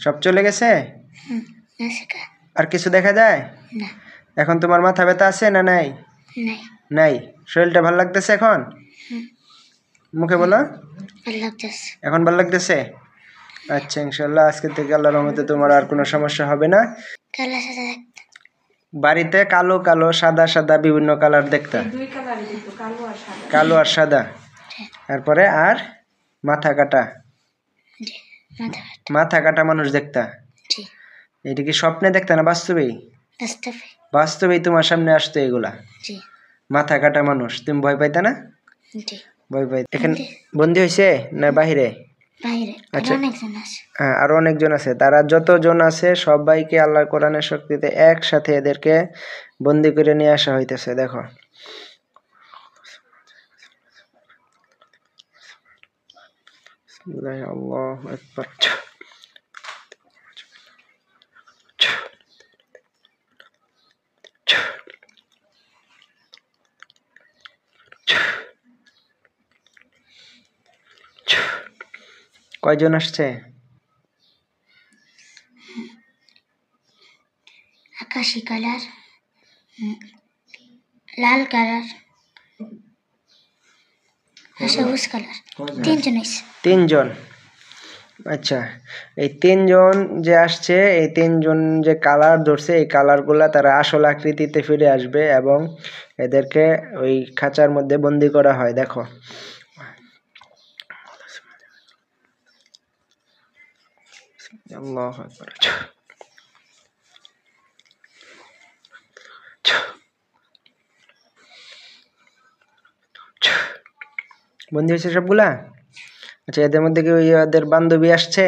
সব চলে গেছে? নাসিকা আর কিছু দেখা যায় না এখন? তোমার মাথা ব্যথা আছে না নাই? নাই নাই। শরীরটা ভালো লাগতেছে এখন? মুখে বলো। ভালো লাগতেছে এখন ভালো লাগতেছে? আচ্ছা, ইনশাল্লাহ আজকে থেকে আল্লাহর রহমতে তোমার আর কোনো সমস্যা হবে না। কালা সাদা দেখতে বাড়িতে কালো কালো সাদা সাদা বিভিন্ন কালার দেখতা? দুই কালারই দিত, কালো আর সাদা। কালো আর সাদা। তারপরে আর মাথা কাটা? জি মাথা ব্যথা মাথা কাটা মানুষ দেখতা? জি এটা কি স্বপ্নে দেখতা না বাস্তবেই? বাস্তবে বাস্তবেই তোমার সামনে আসতো এগুলা? জি মাথা কাটা মানুষ, তুমি ভয় পাইতা না? জি ভয় পাই। এখানে বন্দি হয়েছে না বাহিরে? বাইরে আচ্ছা। অনেকজন আছে হ্যাঁ, আরো অনেকজন আছে। তারা যতজন আছে সবাইকে আল্লাহর কোরআনের শক্তিতে একসাথে এদেরকে বন্দি করে নিয়ে আসা হইতেছে। দেখো, আল্লাহু আকবার। কয়জন আসছে? আকাশি কালার লাল কালার আর সবুজ কালার তিনজন আছে তিনজন। আচ্ছা, এই তিনজন যে আসছে, এই তিনজন যে কালার ধরছে, এই কালারগুলা তারা আসল আকৃতিতে ফিরে আসবে এবং এদেরকে ওই খাঁচার মধ্যে বন্দি করা হয়। দেখো, আল্লাহু আকবার। বন্দি হয়েছে সবগুলা? আচ্ছা, এদের মধ্যে কি ওই ওদের বান্ধবী আসছে?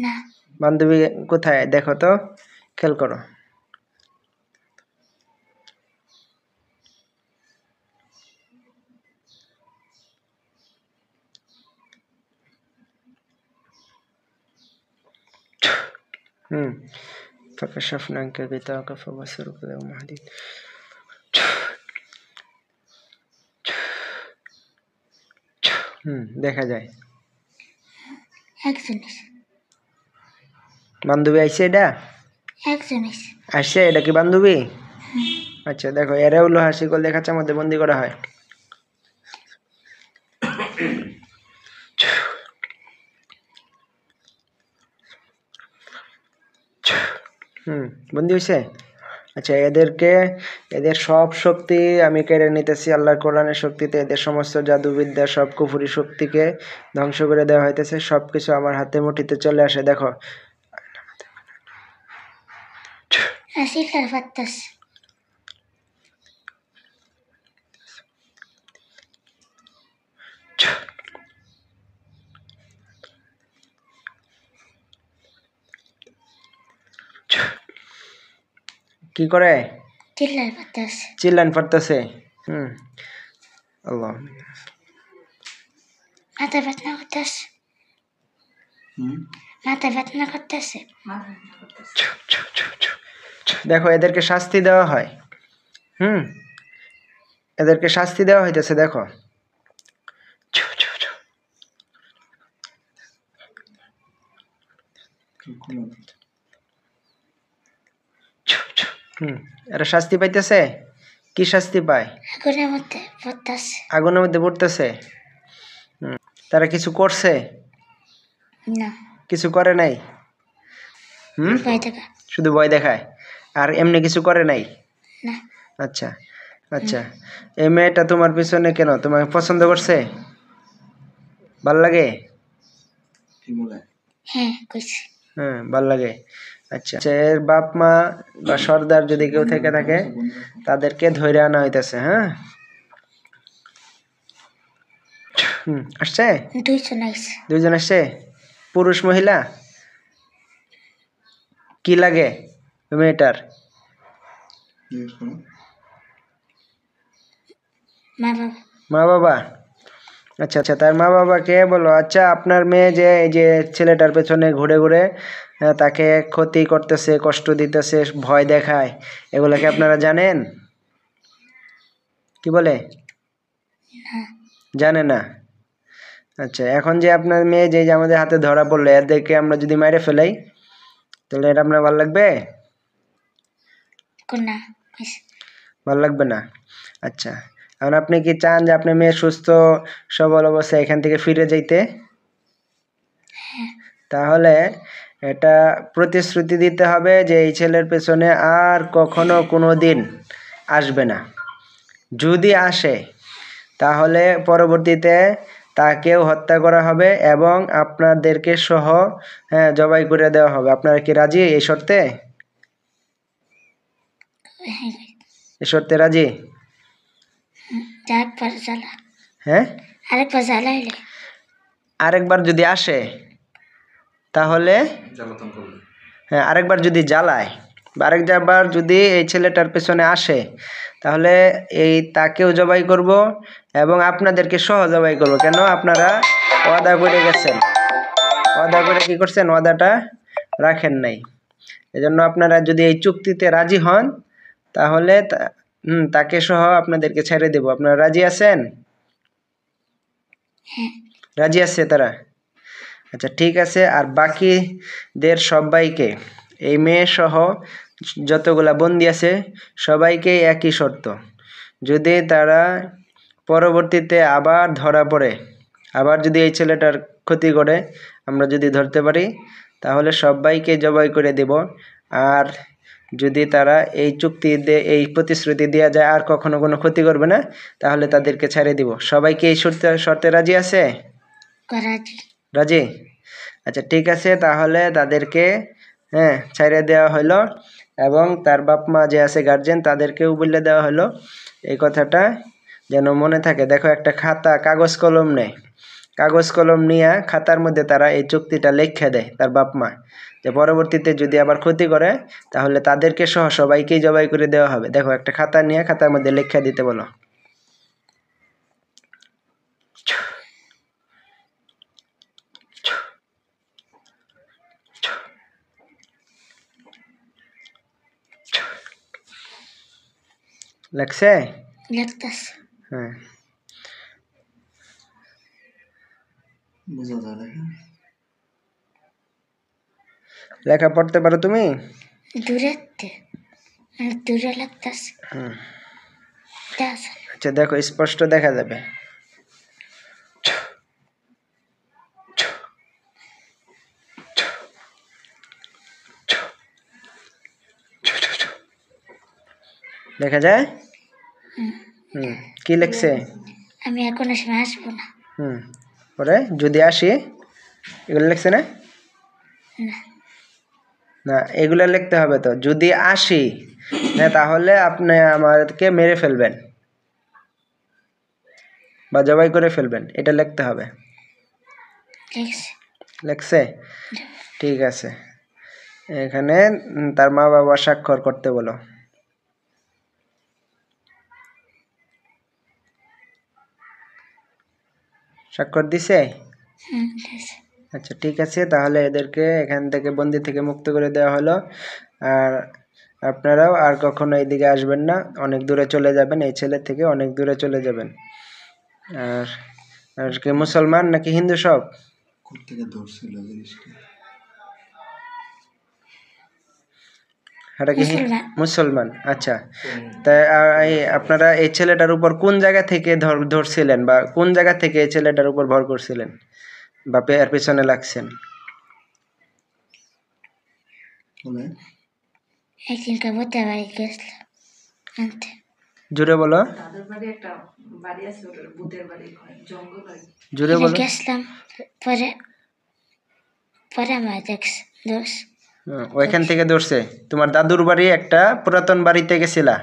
না বান্ধবী কোথায় দেখো তো, খেয়াল করো। فكشفنا عنك غطاءك فبصرك اليوم حديد। দেখা যায়। একজন আছে বান্ধবী আইছে? এটা একজন আছে আসছে? এটা কি বান্ধবী? আচ্ছা, দেখো, এরাও লোহার শিকল দিয়ে খাঁচার মধ্যে বন্দি করা হয়। বন্দি হয়েছে। আচ্ছা, এদের সব শক্তি আমি কেড়ে নিতেছি আল্লাহর কোরআনের শক্তিতে। এদের সমস্ত জাদুবিদ্যা, সব কুফরি শক্তিকে ধ্বংস করে দেওয়া হইতেছে। সবকিছু আমার হাতে মুঠিতে চলে আসে। দেখো, আসিল আর ফাত্তাস কি করে? চিল্লার ফাত্তাস চিল্লান পড়তেছে। আল্লাহ, মাথা ব্যথা করতেছে মাথা ব্যথা করতেছে দেখো, এদেরকে শাস্তি দেওয়া হয়। এদেরকে শাস্তি দেওয়া হইতেছে। দেখো, এরা শাস্তি পাইতেছে। কি শাস্তি পায়? আগুনের মধ্যে পড়তেছে আগুনের মধ্যে পড়তেছে। তারা কিছু করছে? না কিছু করে নাই। ভয় দেখা শুধু ভয় দেখায়, আর এমনি কিছু করে নাই? না আচ্ছা আচ্ছা, এই মেয়েটা তোমার পিছনে কেন? তোমাকে পছন্দ করছে? ভাল লাগে? হ্যাঁ কইছি ভাল লাগে। আচ্ছা, এর বাপ মা বা সর্দার যদি কেউ থেকে থাকে, তাদেরকে ধরে আনা হইতেছে। হ্যাঁ, আসছে? দুইজন আইছে দুইজন আসছে। পুরুষ মহিলা? কি লাগে মেয়েটার? মা বাবা মা বাবা। আচ্ছা আচ্ছা, তার মা বাবাকে বলো, আচ্ছা আপনার মেয়ে যে এই যে ছেলেটার পেছনে ঘুরে ঘুরে তাকে ক্ষতি করতেছে, কষ্ট দিতেছে, ভয় দেখায়, এগুলাকে আপনারা জানেন? কি বলে? জানে না। আচ্ছা, এখন যে আপনার মেয়ে যে আমাদের হাতে ধরা পড়লো, এদেরকে আমরা যদি মাইরে ফেলাই, তাহলে এটা আপনার ভালো লাগবে? কোনা কইছে ভালো লাগবে না? আচ্ছা, এখন আপনি কি চান যে আপনার মেয়ে সুস্থ সবল অবস্থায় এখান থেকে ফিরে যাইতে? তাহলে এটা প্রতিশ্রুতি দিতে হবে যে এই ছেলের পেছনে আর কখনো কোনো দিন আসবে না। যদি আসে তাহলে পরবর্তীতে তাকেও হত্যা করা হবে এবং আপনাদেরকে সহ জবাই করে দেওয়া হবে। আপনারা কি রাজি এই শর্তে? হ্যাঁ এই শর্তে রাজি? একবার জ্বালা হ্যাঁ, আরেকবার জ্বালাইলে আরেকবার যদি আসে তাহলে আরেকবার যদি জ্বালায় বা আরেকবার যদি এই ছেলেটার পেছনে আসে তাহলে তাকেও জবাই করব এবং আপনাদেরকে সহ জবাই করব। কেন? আপনারা ওয়াদা করে গেছেন, ওয়াদা করে কি করছেন? ওয়াদাটা রাখেন নাই। এজন্য আপনারা যদি এই চুক্তিতে রাজি হন তাহলে তাকে সহ আপনাদেরকে ছেড়ে দেব। আপনারা রাজি আছেন? রাজি আছে তারা? আচ্ছা ঠিক আছে। আর বাকিদের সবাইকে, এই মেয়ে সহ যতগুলা বন্দি আছে সবাইকে একই শর্ত, যদি তারা পরবর্তীতে আবার ধরা পড়ে, আবার যদি এই ছেলেটার ক্ষতি করে আমরা যদি ধরতে পারি তাহলে সবাইকে জবাই করে দেব। আর যদি তারা এই এই প্রতিশ্রুতি দেওয়া যায় আর কখনো কোনো ক্ষতি করবে না তাহলে তাদেরকে ছেড়ে দিব। সবাইকে এই শর্তে রাজি আছে? রাজি রাজি? আচ্ছা ঠিক আছে, তাহলে তাদেরকে ছেড়ে দেওয়া হলো এবং তার বাপ মা যে আছে গার্জেন তাদেরকেও বলে দেওয়া হলো। এই কথাটা যেন মনে থাকে। দেখো একটা খাতা কাগজ কলম নেয়, কাগজ কলম নিয়ে খাতার মধ্যে তারা এই চুক্তিটা লেখা দেয় তার বাপ মা, যে পরবর্তীতে যদি আবার ক্ষতি করে তাহলে তাদেরকে সহ সবাইকেই জবাই করে দেওয়া হবে। দেখো একটা খাতা নিয়ে খাতার মধ্যে লেখা দিতে বলো। লেখছে? লিখতেছে হ্যাঁ, বোঝা যায় না। লেখা পড়তে পারো তুমি? দূরেতে দূরে লাগতেছে আচ্ছা দেখো স্পষ্ট দেখা যাবে। দেখা যায়? কি লেখছে? আমি এখন সময় আসবো না। পরে যদি আসি এগুলো লেখছে না? না, এগুলো লিখতে হবে তো। যদি আসি না তাহলে আপনি আমাদেরকে মেরে ফেলবেন বা জবাই করে ফেলবেন, এটা লিখতে হবে। লেখছে? ঠিক আছে, এখানে তার মা বাবা স্বাক্ষর করতে বলো। স্বাক্ষর দিছে? আচ্ছা ঠিক আছে, তাহলে এদেরকে এখান থেকে বন্দি থেকে মুক্ত করে দেওয়া হলো। আর আপনারাও আর কখনো এইদিকে আসবেন না, অনেক দূরে চলে যাবেন, এই ছেলে থেকে অনেক দূরে চলে যাবেন। আর কি মুসলমান নাকি হিন্দু সব? কোত্থেকে ধরছিল জিনিসটা? এটা কি মুসলমান? আচ্ছা, তাই আপনারা এই ছেলেটার উপর কোন জায়গা থেকে ধরছিলেন বা কোন জায়গা থেকে এই ছেলেটার উপর ভর করছিলেন বা এর পিছনে লাগছেন? একদিনকে ভূতের বাড়ি গেছিলাম আনতে। জোরে বলো। তাদের বাড়ি একটা বাড়ি আছে, ওটার ভূতের বাড়ি হয়, জঙ্গল হয়। জোরে বলো। গেছিলাম, পরে পরে আমার দেখছি দোষ। ওইখান থেকে ধরছে? তোমার দাদুর বাড়ি একটা পুরাতন বাড়িতে গেছিলা,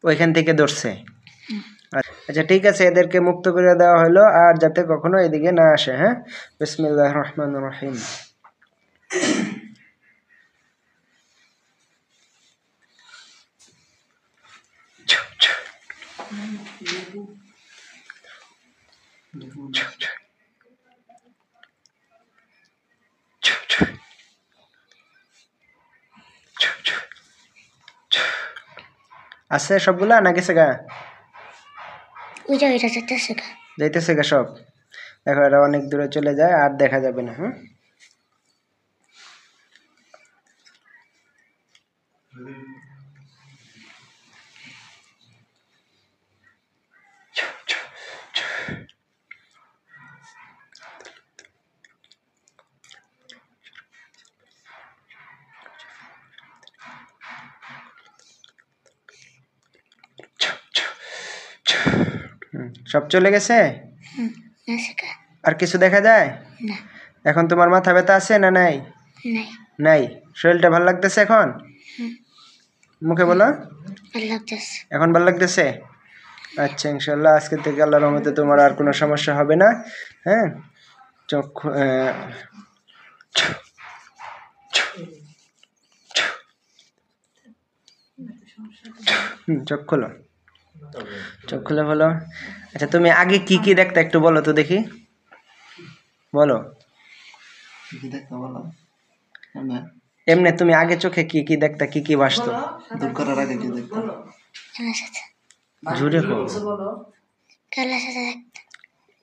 ওইখান থেকে ধরছে? আচ্ছা ঠিক আছে, এদেরকে মুক্ত করে দেওয়া হলো আর যাতে কখনো এদিকে না আসে। হ্যাঁ, বিসমিল্লাহির রহমানির রহিম। আছে সবগুলা না গেছে গা? ওইটা যেতেছে গা, যাইতেছে গা সব। দেখো এরা অনেক দূরে চলে যায় আর দেখা যাবে না। সব চলে গেছে? আজকে আর কিছু দেখা যায়? না, এখন তোমার মাথা ব্যথা আছে না নাই? নাই, নাই। শরীরটা ভালো লাগতেছে এখন? মুখে বলো। ভালো লাগতেছে। এখন ভালো লাগতেছে? আচ্ছা, ইনশাল্লাহ আজকে থেকে আল্লাহর রহমতে তোমার আর কোনো সমস্যা হবে না। হ্যাঁ, চক্ষু চোখ খোলো, চোখ খুলে বলো। আচ্ছা, তুমি আগে কি কি দেখতে একটু বলো তো দেখি, বলো। কি দেখতে বলো? এমনি এমনি তুমি আগে চোখে কি কি দেখতা, কি কি ভাসতো? দূর করার আগে কি দেখতে? বলো কালার সাথে, জোরে কি বলো। বলছো বলো। কালার সাথে দেখতে,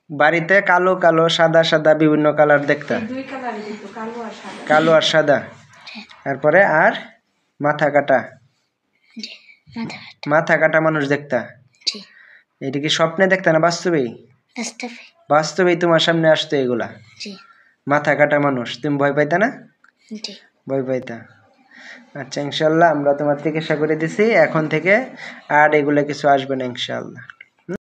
বাড়িতে কালো কালো সাদা সাদা বিভিন্ন কালার দেখতা? এই দুই কালারই দেখতো, কালো আর সাদা। কালো আর সাদা। তারপরে আর মাথা কাটা, জি, মাথা ব্যথা, মাথা কাটা মানুষ দেখতা? জি, এটা কি স্বপ্নে দেখতা না বাস্তবেই? বাস্তবে, বাস্তবেই তোমার সামনে আসতো এগুলা? জি, মাথা কাটা মানুষ, তুমি ভয় পাইতা না? জি, ভয় পাইতা। আচ্ছা, ইনশাল্লাহ আমরা তোমার চিকিৎসা করে দিছি, এখন থেকে আর এগুলো কিছু আসবে না ইনশাল্লাহ।